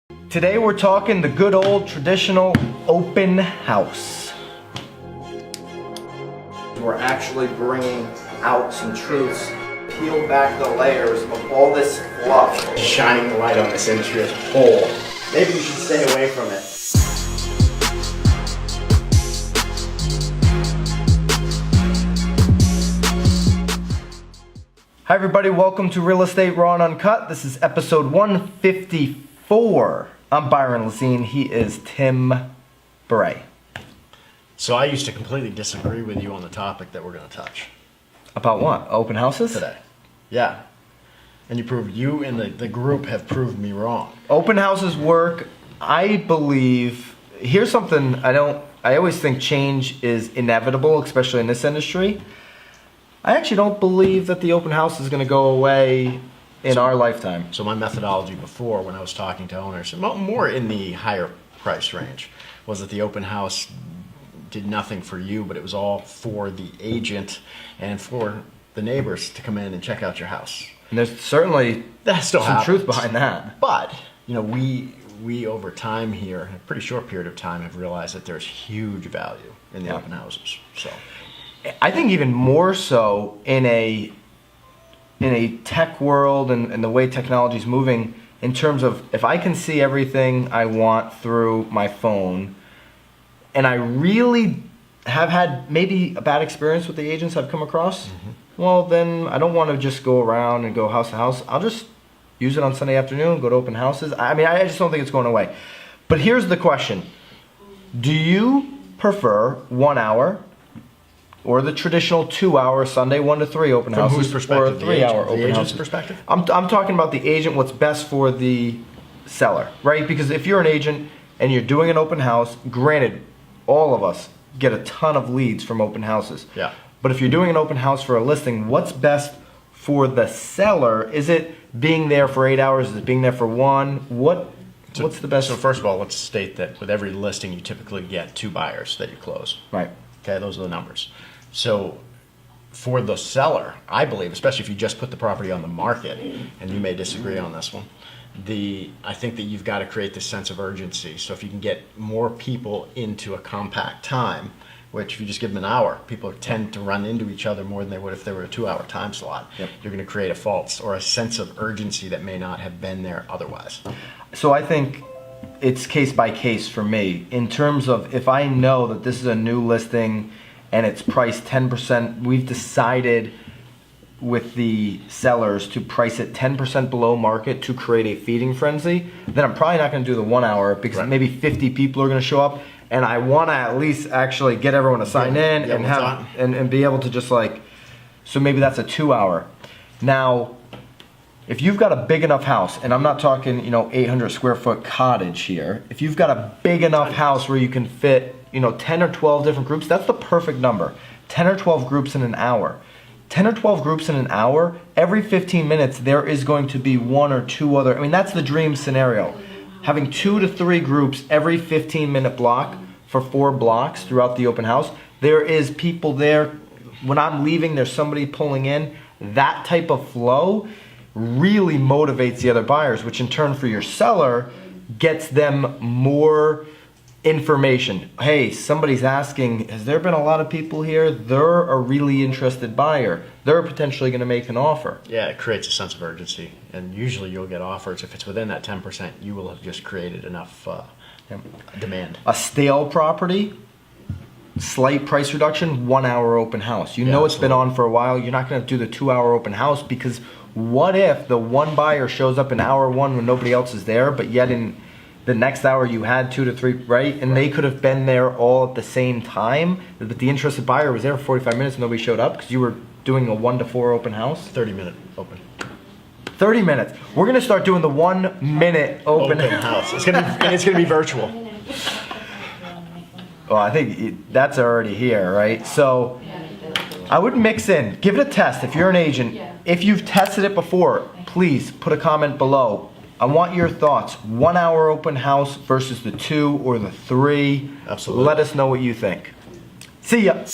Today we're talking the good old traditional open house. We're actually bringing out some truths, peel back the layers of all this fluff. Shining the light on this industry as a whole. Maybe you should stay away from it. Hi everybody, welcome to Real Estate Raw and Uncut. This is episode 154. I'm Byron Lazine, he is Tim Bray. So I used to completely disagree with you on the topic that we're going to touch About what? Open houses? today. Yeah. And you and the group have proved me wrong. Open houses work, I believe. Here's something I always think change is inevitable, especially in this industry. I actually don't believe that the open house is going to go away in our lifetime. So my methodology before, when I was talking to owners, more in the higher price range, was that the open house did nothing for you, but it was all for the agent and for the neighbors to come in and check out your house. And there's certainly That still some happens. truth behind that. But, we over time here, in a pretty short period of time, have realized that there's huge value in the open houses. So I think even more so in a tech world and the way technology is moving, in terms of if I can see everything I want through my phone, and I really have had maybe a bad experience with the agents I've come across, well then I don't want to just go around and go house to house. I'll just use it on Sunday afternoon, go to open houses. I mean, I just don't think it's going away. But here's the question. Do you prefer 1 hour or the traditional 2 hour Sunday 1 to 3 open from houses, whose perspective? or a 3 hour The open agent's house? perspective? I'm talking about the agent, what's best for the seller, right? Because if you're an agent and you're doing an open house, granted, all of us get a ton of leads from open houses. Yeah. But if you're doing an open house for a listing, what's best for the seller? Is it being there for 8 hours? Is it being there for 1? What's the best? So first of all, let's state that with every listing, you typically get 2 buyers that you close. Right. Okay, those are the numbers. So for the seller, I believe, especially if you just put the property on the market, and you may disagree on this one, I think that you've got to create this sense of urgency. So if you can get more people into a compact time, which if you just give them an hour, people tend to run into each other more than they would if there were a 2 hour time slot. Yep. You're going to create a false or a sense of urgency that may not have been there otherwise. So I think it's case by case for me in terms of if I know that this is a new listing and it's priced 10%, we've decided with the sellers to price it 10% below market to create a feeding frenzy, then I'm probably not going to do the 1 hour because maybe 50 people are going to show up, and I want to at least actually get everyone to sign in and have and be able to just so maybe that's a 2 hour. Now, if you've got a big enough house, and I'm not talking 800 square foot cottage here, if you've got a big enough house where you can fit 10 or 12 different groups, that's the perfect number. 10 or 12 groups in an hour. 10 or 12 groups in an hour, every 15 minutes there is going to be 1 or 2 other, that's the dream scenario. Having 2 to 3 groups every 15-minute block for 4 blocks throughout the open house. There is people there. When I'm leaving, there's somebody pulling in. That type of flow really motivates the other buyers, which in turn for your seller gets them more information. Hey, somebody's asking, has there been a lot of people here? They're a really interested buyer. They're potentially going to make an offer. Yeah, it creates a sense of urgency, and usually you'll get offers. If it's within that 10%, you will have just created enough demand. A stale property, slight price reduction, 1 hour open house. It's been on for a while. You're not going to do the 2 hour open house because what if the one buyer shows up in hour 1 when nobody else is there, but yet in the next hour you had 2 to 3, right? And they could have been there all at the same time, but the interested buyer was there for 45 minutes and nobody showed up because you were doing a 1 to 4 open house. 30-minute open. 30 minutes. We're going to start doing the 1 minute open house. It's gonna be virtual. Well, I think that's already here, right? So I would mix in, give it a test. If you're an agent, if you've tested it before, please put a comment below. I want your thoughts. 1 hour open house versus the 2 or the 3. Absolutely. Let us know what you think. See ya.